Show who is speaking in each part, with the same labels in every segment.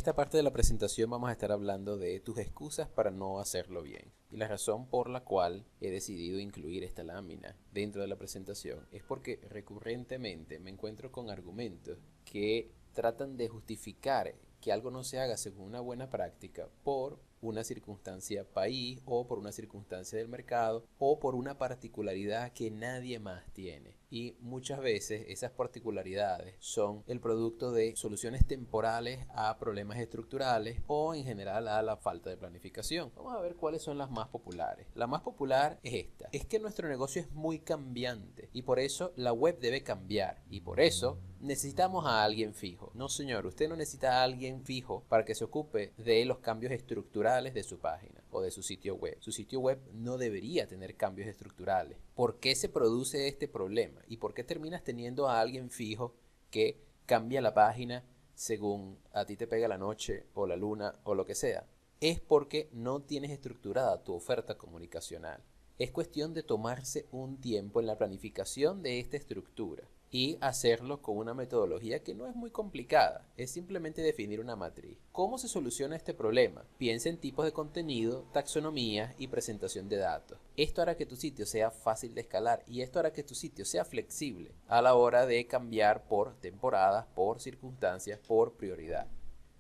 Speaker 1: esta parte de la presentación vamos a estar hablando de tus excusas para no hacerlo bien. Y la razón por la cual he decidido incluir esta lámina dentro de la presentación es porque recurrentemente me encuentro con argumentos que tratan de justificar que algo no se haga según una buena práctica por una circunstancia país o por una circunstancia del mercado o por una particularidad que nadie más tiene. Y muchas veces esas particularidades son el producto de soluciones temporales a problemas estructurales o en general a la falta de planificación. Vamos a ver cuáles son las más populares. La más popular es esta. Es que nuestro negocio es muy cambiante y por eso la web debe cambiar y por eso necesitamos a alguien fijo. No, señor, usted no necesita a alguien fijo para que se ocupe de los cambios estructurales de su página o de su sitio web. Su sitio web no debería tener cambios estructurales. ¿Por qué se produce este problema? ¿Y por qué terminas teniendo a alguien fijo que cambia la página según a ti te pega la noche o la luna o lo que sea? Es porque no tienes estructurada tu oferta comunicacional. Es cuestión de tomarse un tiempo en la planificación de esta estructura y hacerlo con una metodología que no es muy complicada, es simplemente definir una matriz. ¿Cómo se soluciona este problema? Piensa en tipos de contenido, taxonomías y presentación de datos. Esto hará que tu sitio sea fácil de escalar y esto hará que tu sitio sea flexible a la hora de cambiar por temporadas, por circunstancias, por prioridad.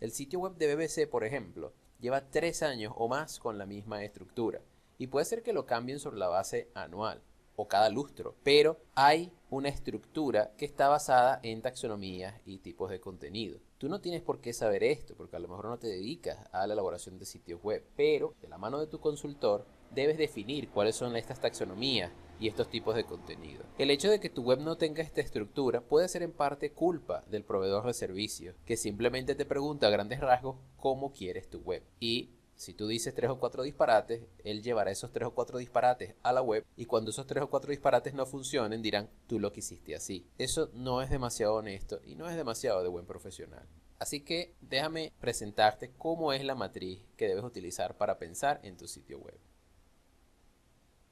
Speaker 1: El sitio web de BBC, por ejemplo, lleva 3 años o más con la misma estructura y puede ser que lo cambien sobre la base anual o cada lustro, pero hay una estructura que está basada en taxonomías y tipos de contenido. Tú no tienes por qué saber esto, porque a lo mejor no te dedicas a la elaboración de sitios web, pero de la mano de tu consultor debes definir cuáles son estas taxonomías y estos tipos de contenido. El hecho de que tu web no tenga esta estructura puede ser en parte culpa del proveedor de servicios, que simplemente te pregunta a grandes rasgos cómo quieres tu web. Y si tú dices 3 o 4 disparates, él llevará esos 3 o 4 disparates a la web y cuando esos 3 o 4 disparates no funcionen dirán, tú lo quisiste así. Eso no es demasiado honesto y no es demasiado de buen profesional. Así que déjame presentarte cómo es la matriz que debes utilizar para pensar en tu sitio web.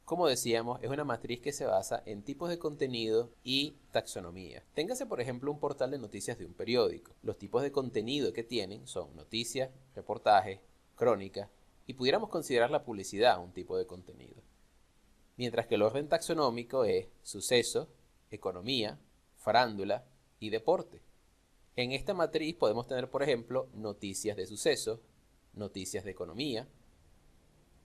Speaker 1: Como decíamos, es una matriz que se basa en tipos de contenido y taxonomía. Téngase, por ejemplo, un portal de noticias de un periódico. Los tipos de contenido que tienen son noticias, reportajes, crónicas, y pudiéramos considerar la publicidad un tipo de contenido. Mientras que el orden taxonómico es sucesos, economía, farándula y deporte. En esta matriz podemos tener, por ejemplo, noticias de sucesos, noticias de economía,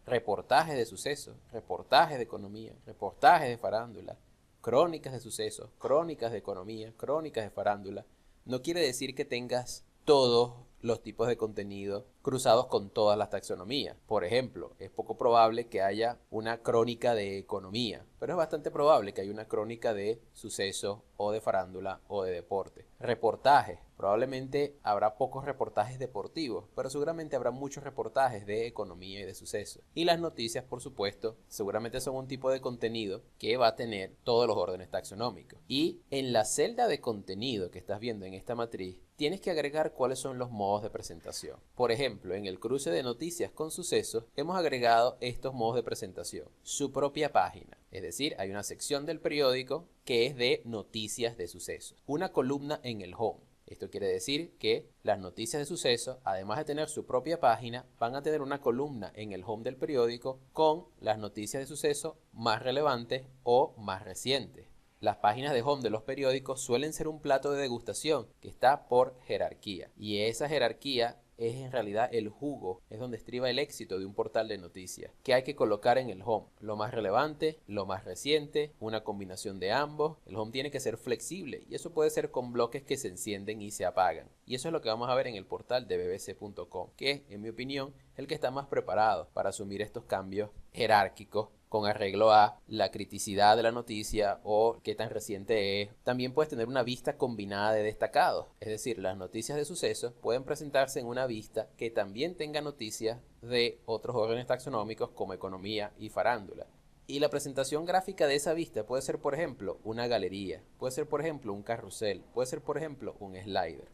Speaker 1: reportajes de sucesos, reportajes de economía, reportajes de farándula, crónicas de sucesos, crónicas de economía, crónicas de farándula. No quiere decir que tengas todos los tipos de contenido cruzados con todas las taxonomías. Por ejemplo, es poco probable que haya una crónica de economía, pero es bastante probable que haya una crónica de sucesos o de farándula o de deporte. Reportajes. Probablemente habrá pocos reportajes deportivos, pero seguramente habrá muchos reportajes de economía y de sucesos. Y las noticias, por supuesto, seguramente son un tipo de contenido que va a tener todos los órdenes taxonómicos. Y en la celda de contenido que estás viendo en esta matriz, tienes que agregar cuáles son los modos de presentación. Por ejemplo, en el cruce de noticias con sucesos, hemos agregado estos modos de presentación. Su propia página, es decir, hay una sección del periódico que es de noticias de sucesos. Una columna en el home. Esto quiere decir que las noticias de sucesos, además de tener su propia página, van a tener una columna en el home del periódico con las noticias de sucesos más relevantes o más recientes. Las páginas de home de los periódicos suelen ser un plato de degustación que está por jerarquía. Y esa jerarquía es en realidad el jugo, es donde estriba el éxito de un portal de noticias. ¿Qué hay que colocar en el home? Lo más relevante, lo más reciente, una combinación de ambos. El home tiene que ser flexible y eso puede ser con bloques que se encienden y se apagan. Y eso es lo que vamos a ver en el portal de bbc.com, que en mi opinión es el que está más preparado para asumir estos cambios jerárquicos con arreglo a la criticidad de la noticia o qué tan reciente es. También puedes tener una vista combinada de destacados, es decir, las noticias de sucesos pueden presentarse en una vista que también tenga noticias de otros órdenes taxonómicos como economía y farándula. Y la presentación gráfica de esa vista puede ser, por ejemplo, una galería, puede ser, por ejemplo, un carrusel, puede ser, por ejemplo, un slider.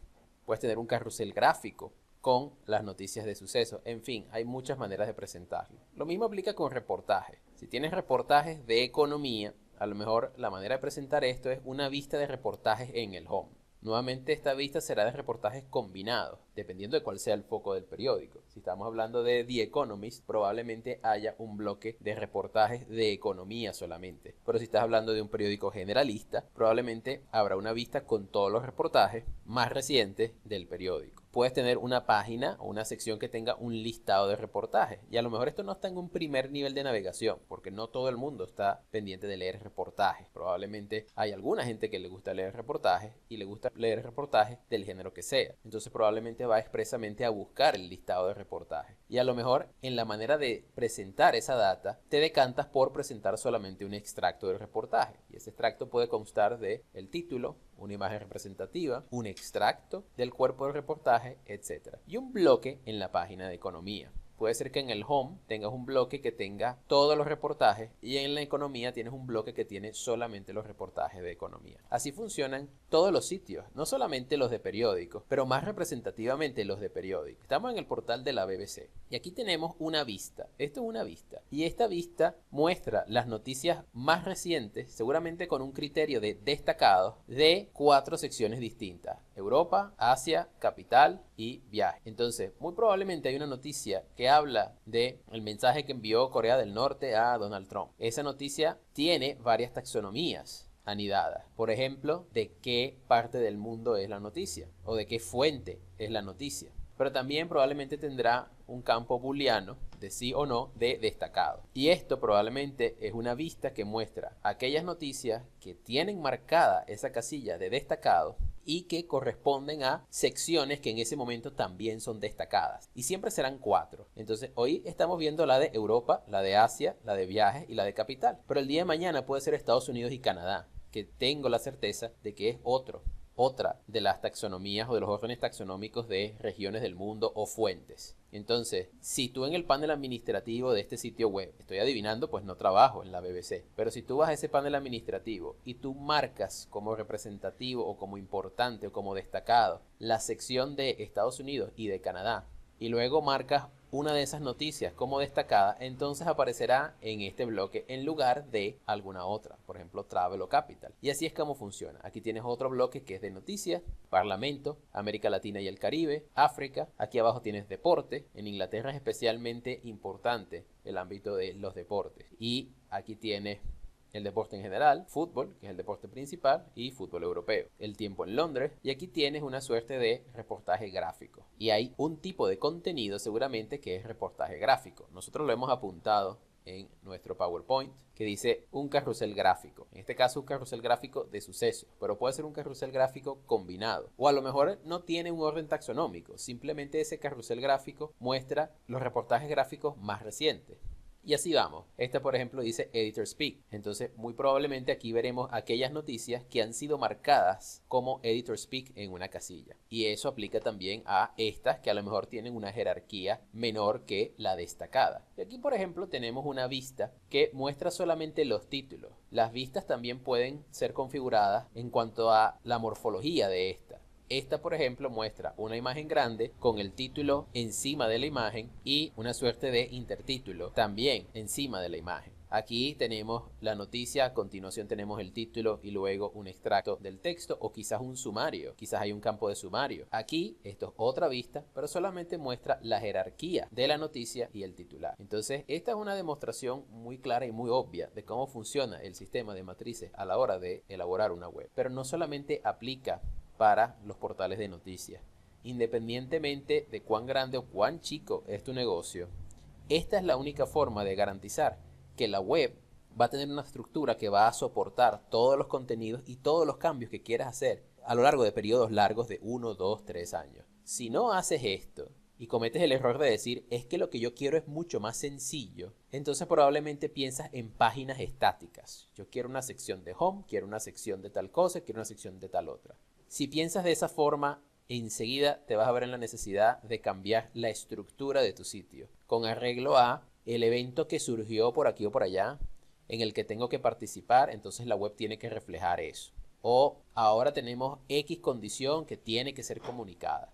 Speaker 1: Puedes tener un carrusel gráfico con las noticias de sucesos. En fin, hay muchas maneras de presentarlo. Lo mismo aplica con reportajes. Si tienes reportajes de economía, a lo mejor la manera de presentar esto es una vista de reportajes en el home. Nuevamente esta vista será de reportajes combinados, dependiendo de cuál sea el foco del periódico. Si estamos hablando de The Economist, probablemente haya un bloque de reportajes de economía solamente. Pero si estás hablando de un periódico generalista, probablemente habrá una vista con todos los reportajes más recientes del periódico. Puedes tener una página o una sección que tenga un listado de reportajes. Y a lo mejor esto no está en un primer nivel de navegación, porque no todo el mundo está pendiente de leer reportajes. Probablemente hay alguna gente que le gusta leer reportajes y le gusta leer reportajes del género que sea. Entonces probablemente va expresamente a buscar el listado de reportajes. Y a lo mejor en la manera de presentar esa data, te decantas por presentar solamente un extracto del reportaje. Y ese extracto puede constar de el título, una imagen representativa, un extracto del cuerpo del reportaje, etc. Y un bloque en la página de economía. Puede ser que en el home tengas un bloque que tenga todos los reportajes y en la economía tienes un bloque que tiene solamente los reportajes de economía. Así funcionan todos los sitios, no solamente los de periódicos, pero más representativamente los de periódicos. Estamos en el portal de la BBC y aquí tenemos una vista. Esto es una vista y esta vista muestra las noticias más recientes, seguramente con un criterio de destacados, de 4 secciones distintas: Europa, Asia, capital y viaje. Entonces, muy probablemente hay una noticia que habla de el mensaje que envió Corea del Norte a Donald Trump. Esa noticia tiene varias taxonomías anidadas. Por ejemplo, de qué parte del mundo es la noticia o de qué fuente es la noticia. Pero también probablemente tendrá un campo booleano de sí o no de destacado. Y esto probablemente es una vista que muestra aquellas noticias que tienen marcada esa casilla de destacado y que corresponden a secciones que en ese momento también son destacadas. Y siempre serán 4. Entonces hoy estamos viendo la de Europa, la de Asia, la de viajes y la de capital. Pero el día de mañana puede ser Estados Unidos y Canadá, que tengo la certeza de que es otra de las taxonomías o de los órdenes taxonómicos de regiones del mundo o fuentes. Entonces, si tú en el panel administrativo de este sitio web, estoy adivinando, pues no trabajo en la BBC, pero si tú vas a ese panel administrativo y tú marcas como representativo o como importante o como destacado la sección de Estados Unidos y de Canadá, y luego marcas una de esas noticias como destacada, entonces aparecerá en este bloque en lugar de alguna otra, por ejemplo Travel o Capital. Y así es como funciona. Aquí tienes otro bloque que es de noticias, Parlamento, América Latina y el Caribe, África. Aquí abajo tienes deporte. En Inglaterra es especialmente importante el ámbito de los deportes. Y aquí tienes el deporte en general, fútbol, que es el deporte principal, y fútbol europeo. El tiempo en Londres, y aquí tienes una suerte de reportaje gráfico. Y hay un tipo de contenido seguramente que es reportaje gráfico. Nosotros lo hemos apuntado en nuestro PowerPoint, que dice un carrusel gráfico. En este caso un carrusel gráfico de sucesos, pero puede ser un carrusel gráfico combinado. O a lo mejor no tiene un orden taxonómico, simplemente ese carrusel gráfico muestra los reportajes gráficos más recientes. Y así vamos. Esta, por ejemplo, dice Editor Speak. Entonces, muy probablemente aquí veremos aquellas noticias que han sido marcadas como Editor Speak en una casilla. Y eso aplica también a estas que a lo mejor tienen una jerarquía menor que la destacada. Y aquí, por ejemplo, tenemos una vista que muestra solamente los títulos. Las vistas también pueden ser configuradas en cuanto a la morfología de esta. Esta, por ejemplo, muestra una imagen grande con el título encima de la imagen y una suerte de intertítulo también encima de la imagen. Aquí tenemos la noticia, a continuación tenemos el título y luego un extracto del texto o quizás un sumario, quizás hay un campo de sumario. Aquí esto es otra vista, pero solamente muestra la jerarquía de la noticia y el titular. Entonces esta es una demostración muy clara y muy obvia de cómo funciona el sistema de matrices a la hora de elaborar una web. Pero no solamente aplica para los portales de noticias. Independientemente de cuán grande o cuán chico es tu negocio, esta es la única forma de garantizar que la web va a tener una estructura que va a soportar todos los contenidos y todos los cambios que quieras hacer a lo largo de periodos largos de 1, 2, 3 años. Si no haces esto y cometes el error de decir es que lo que yo quiero es mucho más sencillo, entonces probablemente piensas en páginas estáticas. Yo quiero una sección de home, quiero una sección de tal cosa, quiero una sección de tal otra. Si piensas de esa forma, enseguida te vas a ver en la necesidad de cambiar la estructura de tu sitio, con arreglo a el evento que surgió por aquí o por allá, en el que tengo que participar, entonces la web tiene que reflejar eso. O ahora tenemos X condición que tiene que ser comunicada.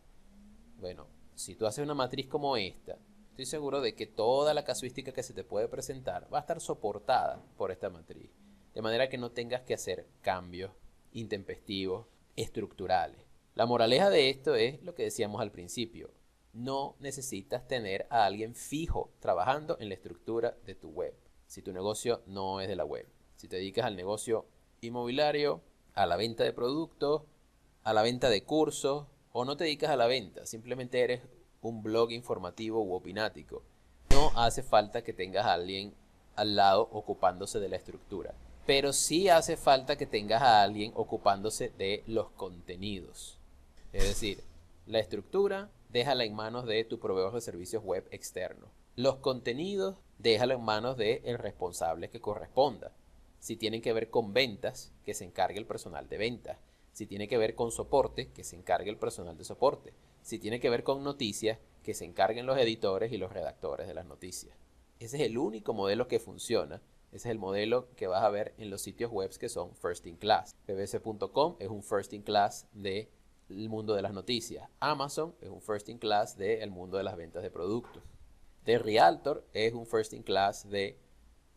Speaker 1: Bueno, si tú haces una matriz como esta, estoy seguro de que toda la casuística que se te puede presentar va a estar soportada por esta matriz. De manera que no tengas que hacer cambios intempestivos estructurales. La moraleja de esto es lo que decíamos al principio. No necesitas tener a alguien fijo trabajando en la estructura de tu web, si tu negocio no es de la web. Si te dedicas al negocio inmobiliario, a la venta de productos, a la venta de cursos, o no te dedicas a la venta, simplemente eres un blog informativo u opinático, no hace falta que tengas a alguien al lado ocupándose de la estructura. Pero sí hace falta que tengas a alguien ocupándose de los contenidos. Es decir, la estructura déjala en manos de tu proveedor de servicios web externo. Los contenidos déjalo en manos del responsable que corresponda. Si tienen que ver con ventas, que se encargue el personal de ventas. Si tiene que ver con soporte, que se encargue el personal de soporte. Si tiene que ver con noticias, que se encarguen los editores y los redactores de las noticias. Ese es el único modelo que funciona. Ese es el modelo que vas a ver en los sitios web que son first in class. bbc.com es un first in class del mundo de las noticias. Amazon es un first in class del mundo de las ventas de productos. The Realtor es un first in class de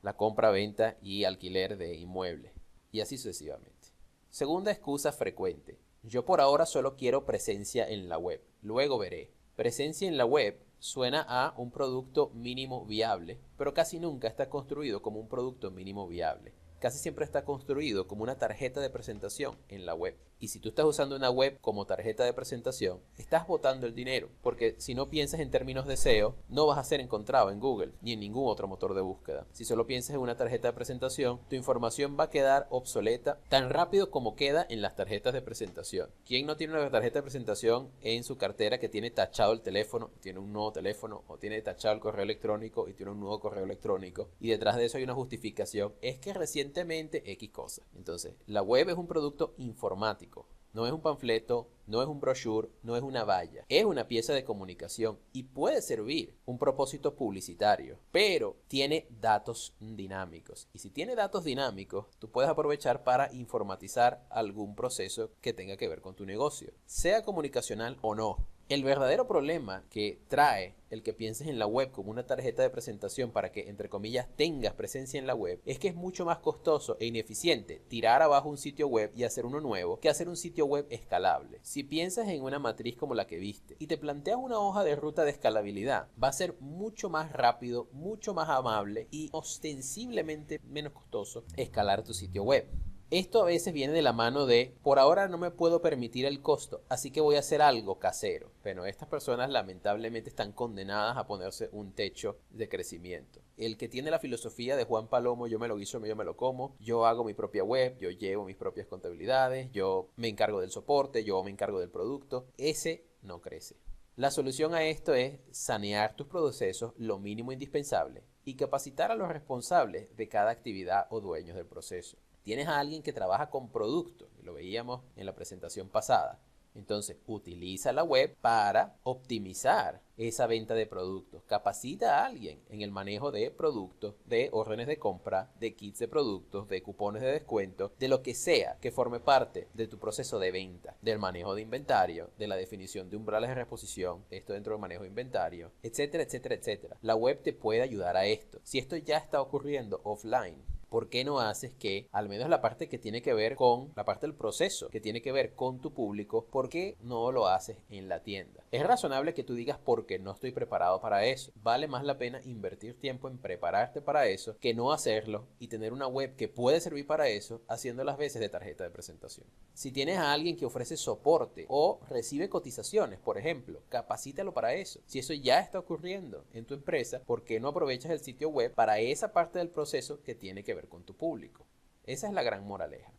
Speaker 1: la compra, venta y alquiler de inmuebles. Y así sucesivamente. Segunda excusa frecuente. Yo por ahora solo quiero presencia en la web. Luego veré. Presencia en la web suena a un producto mínimo viable, pero casi nunca está construido como un producto mínimo viable. Casi siempre está construido como una tarjeta de presentación en la web. Y si tú estás usando una web como tarjeta de presentación, estás botando el dinero, porque si no piensas en términos de SEO, no vas a ser encontrado en Google ni en ningún otro motor de búsqueda. Si solo piensas en una tarjeta de presentación, tu información va a quedar obsoleta tan rápido como queda en las tarjetas de presentación. ¿Quién no tiene una tarjeta de presentación en su cartera que tiene tachado el teléfono, tiene un nuevo teléfono, o tiene tachado el correo electrónico y tiene un nuevo correo electrónico, y detrás de eso hay una justificación? Es que recientemente X cosa. Entonces, la web es un producto informático. No es un panfleto, no es un brochure, no es una valla. Es una pieza de comunicación y puede servir un propósito publicitario, pero tiene datos dinámicos. Y si tiene datos dinámicos, tú puedes aprovechar para informatizar algún proceso que tenga que ver con tu negocio, sea comunicacional o no. El verdadero problema que trae el que pienses en la web como una tarjeta de presentación para que, entre comillas, tengas presencia en la web, es que es mucho más costoso e ineficiente tirar abajo un sitio web y hacer uno nuevo que hacer un sitio web escalable. Si piensas en una matriz como la que viste y te planteas una hoja de ruta de escalabilidad, va a ser mucho más rápido, mucho más amable y ostensiblemente menos costoso escalar tu sitio web. Esto a veces viene de la mano de, por ahora no me puedo permitir el costo, así que voy a hacer algo casero. Pero estas personas lamentablemente están condenadas a ponerse un techo de crecimiento. El que tiene la filosofía de Juan Palomo, yo me lo guiso, yo me lo como, yo hago mi propia web, yo llevo mis propias contabilidades, yo me encargo del soporte, yo me encargo del producto, ese no crece. La solución a esto es sanear tus procesos lo mínimo indispensable y capacitar a los responsables de cada actividad o dueños del proceso. Tienes a alguien que trabaja con productos, y lo veíamos en la presentación pasada. Entonces, utiliza la web para optimizar esa venta de productos. Capacita a alguien en el manejo de productos, de órdenes de compra, de kits de productos, de cupones de descuento, de lo que sea que forme parte de tu proceso de venta, del manejo de inventario, de la definición de umbrales de reposición, esto dentro del manejo de inventario, etcétera, etcétera, etcétera. La web te puede ayudar a esto. Si esto ya está ocurriendo offline, ¿por qué no haces que, al menos la parte que tiene que ver con, la parte del proceso que tiene que ver con tu público, por qué no lo haces en la tienda? Es razonable que tú digas porque no estoy preparado para eso. Vale más la pena invertir tiempo en prepararte para eso que no hacerlo y tener una web que puede servir para eso haciendo las veces de tarjeta de presentación. Si tienes a alguien que ofrece soporte o recibe cotizaciones, por ejemplo, capacítalo para eso. Si eso ya está ocurriendo en tu empresa, ¿por qué no aprovechas el sitio web para esa parte del proceso que tiene que ver con tu público? Esa es la gran moraleja.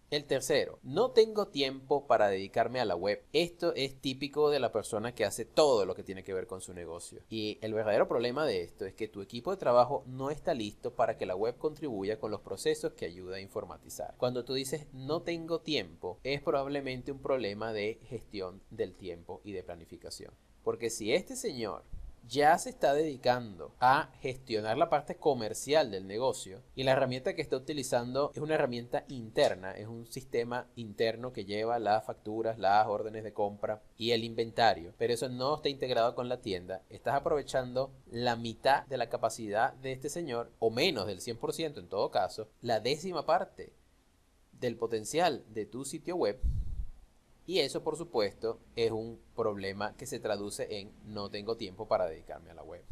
Speaker 1: El tercero, no tengo tiempo para dedicarme a la web. Esto es típico de la persona que hace todo lo que tiene que ver con su negocio. Y el verdadero problema de esto es que tu equipo de trabajo no está listo para que la web contribuya con los procesos que ayuda a informatizar. Cuando tú dices no tengo tiempo, es probablemente un problema de gestión del tiempo y de planificación. Porque si este señor ya se está dedicando a gestionar la parte comercial del negocio y la herramienta que está utilizando es una herramienta interna, es un sistema interno que lleva las facturas, las órdenes de compra y el inventario, pero eso no está integrado con la tienda. Estás aprovechando la mitad de la capacidad de este señor, o menos del 100% en todo caso, la décima parte del potencial de tu sitio web Y eso, por supuesto, es un problema que se traduce en no tengo tiempo para dedicarme a la web.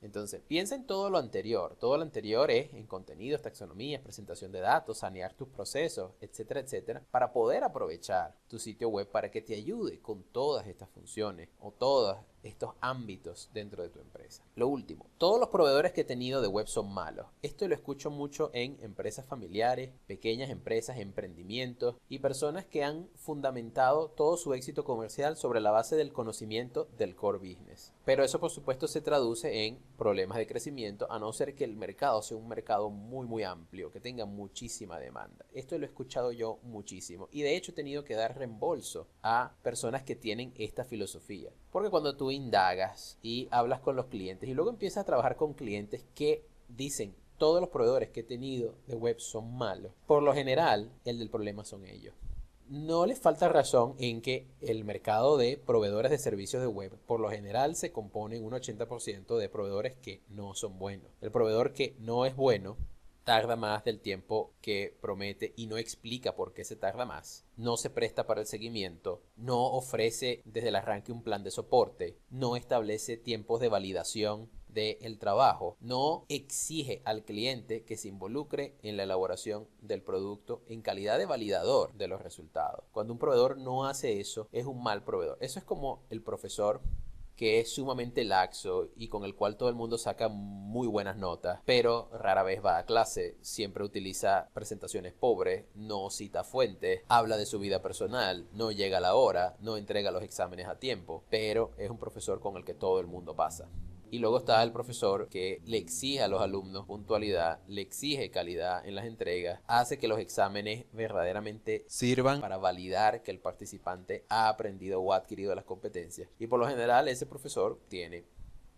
Speaker 1: Entonces, piensa en todo lo anterior. Todo lo anterior es en contenidos, taxonomías, presentación de datos, sanear tus procesos, etcétera, etcétera, para poder aprovechar tu sitio web para que te ayude con todas estas funciones o todos estos ámbitos dentro de tu empresa. Lo último, todos los proveedores que he tenido de web son malos. Esto lo escucho mucho en empresas familiares, pequeñas empresas, emprendimientos y personas que han fundamentado todo su éxito comercial sobre la base del conocimiento del core business. Pero eso, por supuesto, se traduce en problemas de crecimiento, a no ser que el mercado sea un mercado muy amplio, que tenga muchísima demanda. Esto lo he escuchado yo muchísimo y de hecho he tenido que dar reembolso a personas que tienen esta filosofía. Porque cuando tú indagas y hablas con los clientes y luego empiezas a trabajar con clientes que dicen todos los proveedores que he tenido de web son malos, por lo general el del problema son ellos. No les falta razón en que el mercado de proveedores de servicios de web por lo general se compone en un 80% de proveedores que no son buenos. El proveedor que no es bueno tarda más del tiempo que promete y no explica por qué se tarda más. No se presta para el seguimiento, no ofrece desde el arranque un plan de soporte, no establece tiempos de validación del trabajo, no exige al cliente que se involucre en la elaboración del producto en calidad de validador de los resultados. Cuando un proveedor no hace eso, es un mal proveedor. Eso es como el profesor que es sumamente laxo y con el cual todo el mundo saca muy buenas notas, pero rara vez va a clase, siempre utiliza presentaciones pobres, no cita fuentes, habla de su vida personal, no llega a la hora, no entrega los exámenes a tiempo, pero es un profesor con el que todo el mundo pasa. Y luego está el profesor que le exige a los alumnos puntualidad, le exige calidad en las entregas, hace que los exámenes verdaderamente sirvan para validar que el participante ha aprendido o ha adquirido las competencias. Y por lo general ese profesor tiene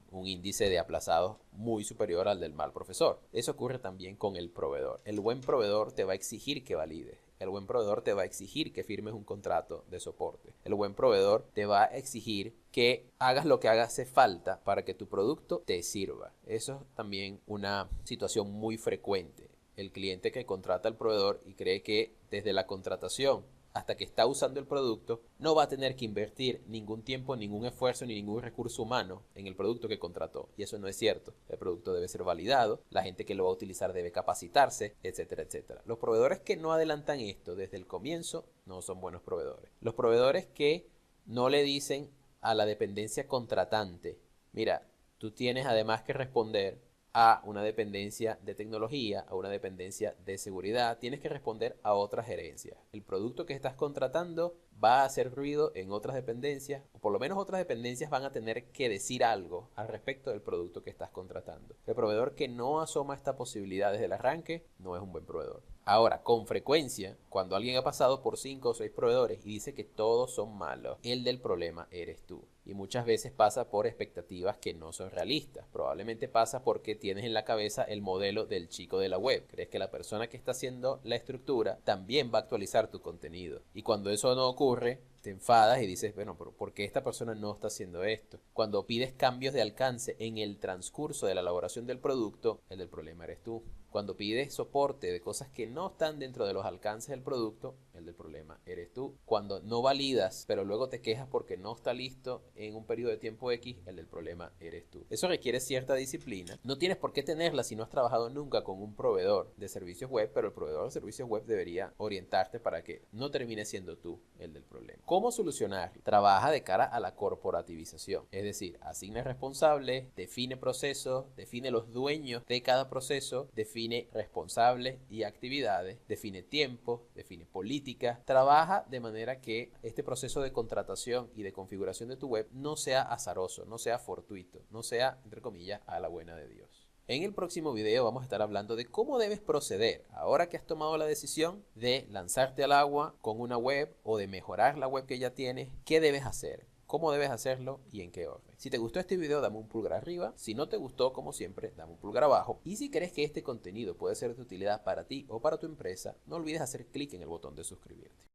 Speaker 1: un índice de aplazados muy superior al del mal profesor. Eso ocurre también con el proveedor. El buen proveedor te va a exigir que valides. El buen proveedor te va a exigir que firmes un contrato de soporte. El buen proveedor te va a exigir que hagas lo que hace falta para que tu producto te sirva. Eso es también una situación muy frecuente. El cliente que contrata al proveedor y cree que desde la contratación hasta que está usando el producto, no va a tener que invertir ningún tiempo, ningún esfuerzo ni ningún recurso humano en el producto que contrató. Y eso no es cierto. El producto debe ser validado, la gente que lo va a utilizar debe capacitarse, etcétera, etcétera. Los proveedores que no adelantan esto desde el comienzo no son buenos proveedores. Los proveedores que no le dicen a la dependencia contratante, mira, tú tienes además que responder a una dependencia de tecnología, a una dependencia de seguridad, tienes que responder a otras gerencias. El producto que estás contratando va a hacer ruido en otras dependencias, o por lo menos otras dependencias van a tener que decir algo al respecto del producto que estás contratando. El proveedor que no asoma esta posibilidad desde el arranque no es un buen proveedor. Ahora, con frecuencia, cuando alguien ha pasado por 5 o 6 proveedores y dice que todos son malos, el del problema eres tú. Y muchas veces pasa por expectativas que no son realistas. Probablemente pasa porque tienes en la cabeza el modelo del chico de la web. Crees que la persona que está haciendo la estructura también va a actualizar tu contenido. Y cuando eso no ocurre, te enfadas y dices, bueno, pero ¿por qué esta persona no está haciendo esto? Cuando pides cambios de alcance en el transcurso de la elaboración del producto, el del problema eres tú. Cuando pides soporte de cosas que no están dentro de los alcances del producto, el del problema eres tú. Cuando no validas, pero luego te quejas porque no está listo en un periodo de tiempo X, el del problema eres tú. Eso requiere cierta disciplina. No tienes por qué tenerla si no has trabajado nunca con un proveedor de servicios web, pero el proveedor de servicios web debería orientarte para que no termines siendo tú el del problema. ¿Cómo solucionarlo? Trabaja de cara a la corporativización. Es decir, asigna responsables, define procesos, define los dueños de cada proceso, define responsables y actividades, define tiempos, define políticas, trabaja de manera que este proceso de contratación y de configuración de tu web no sea azaroso, no sea fortuito, no sea, entre comillas, a la buena de Dios. En el próximo video vamos a estar hablando de cómo debes proceder ahora que has tomado la decisión de lanzarte al agua con una web o de mejorar la web que ya tienes. ¿Qué debes hacer? ¿Cómo debes hacerlo y en qué orden? Si te gustó este video, dame un pulgar arriba. Si no te gustó, como siempre, dame un pulgar abajo. Y si crees que este contenido puede ser de utilidad para ti o para tu empresa, no olvides hacer clic en el botón de suscribirte.